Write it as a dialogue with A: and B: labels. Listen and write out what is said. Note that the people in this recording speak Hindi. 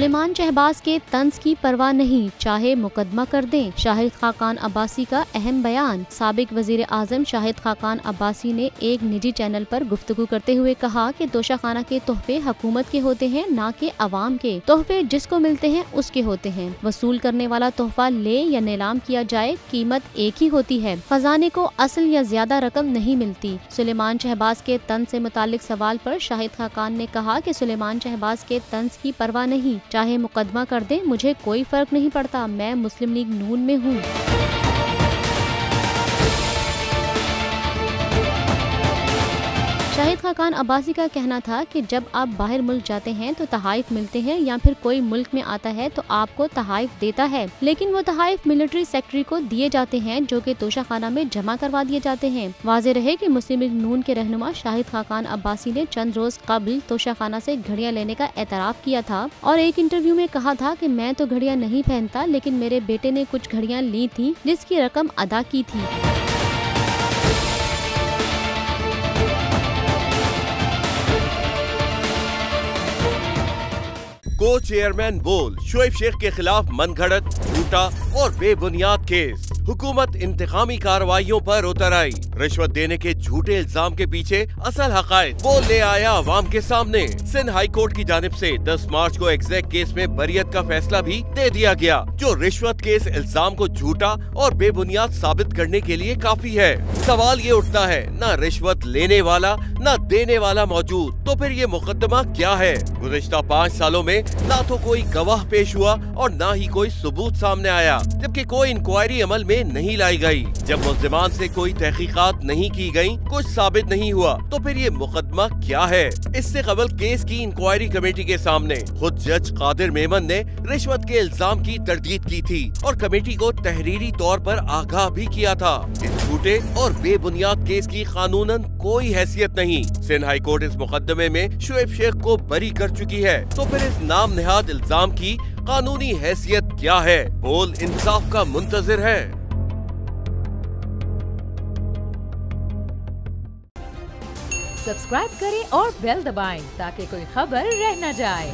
A: सुलेमान शहबाज के तंज की परवाह नहीं, चाहे मुकदमा कर दें। शाहिद खाकान अब्बासी का अहम बयान। साबिक वजीर आजम शाहिद खाकान अब्बासी ने एक निजी चैनल पर गुफ्तगू करते हुए कहा कि तोशाखाना के तोहफे हुकूमत के होते हैं, न कि अवाम के। तोहफे जिसको मिलते हैं उसके होते हैं। वसूल करने वाला तोहफा ले या नीलाम किया जाए, कीमत एक ही होती है। खजाने को असल या ज्यादा रकम नहीं मिलती। सुलेमान शहबाज के तंज से मुतालिक सवाल पर शाहिद खाकान ने कहा कि सुलेमान शहबाज के तंज की परवाह नहीं, चाहे मुकदमा कर दें, मुझे कोई फर्क नहीं पड़ता। मैं मुस्लिम लीग नून में हूँ। शाहिद खाकान अब्बासी का कहना था कि जब आप बाहर मुल्क जाते हैं तो तहाइफ मिलते हैं या फिर कोई मुल्क में आता है तो आपको तहाइफ देता है, लेकिन वो तहाइफ मिलिट्री सेक्रेटरी को दिए जाते हैं जो कि तोशाखाना में जमा करवा दिए जाते हैं। वाज़ेह रहे कि मुस्लिम लीग नून के रहनुमा शाहिद खाकान अब्बासी ने चंद रोज कबल तोशाखाना से घड़ियां लेने का एतराफ किया था और एक इंटरव्यू में कहा था कि मैं तो घड़ियां नहीं पहनता, लेकिन मेरे बेटे ने कुछ घड़ियां ली थी जिसकी रकम अदा की थी।
B: को चेयरमैन बोल, शोएब शेख के खिलाफ मनगढ़ंत, झूठा और बेबुनियाद केस। हुकूमत इंतकामी कार्रवाइयों पर उतर आई। रिश्वत देने के झूठे इल्जाम के पीछे असल हकायक वो ले आया अवाम के सामने। सिंध हाई कोर्ट की जानिब से 10 मार्च को एग्जैक्ट केस में बरियत का फैसला भी दे दिया गया, जो रिश्वत के इस इल्जाम को झूठा और बेबुनियाद साबित करने के लिए काफी है। सवाल ये उठता है, न रिश्वत लेने वाला न देने वाला मौजूद, तो फिर ये मुकदमा क्या है? गुज़िश्ता 5 सालों में ना तो कोई गवाह पेश हुआ और ना ही कोई सबूत सामने आया, जबकि कोई इंक्वायरी अमल में नहीं लाई गई। जब मुल्ज़िमान से कोई तहकीकात नहीं की गई, कुछ साबित नहीं हुआ, तो फिर ये मुकदमा क्या है? इससे कबल केस की इंक्वायरी कमेटी के सामने खुद जज कादिर मेमन ने रिश्वत के इल्जाम की तरदीद की थी और कमेटी को तहरीरी तौर पर आगाह भी किया था। इस झूठे और बेबुनियाद केस की कानूनन कोई हैसियत नहीं। सिंध हाई कोर्ट इस मुकदमे में शोएब शेख को बरी कर चुकी है, तो फिर इस नाम नेहाद इल्जाम की कानूनी हैसियत क्या है? बोल इंसाफ का मुंतजिर है।
C: सब्सक्राइब करें और बेल दबाएं ताकि कोई खबर रह न जाए।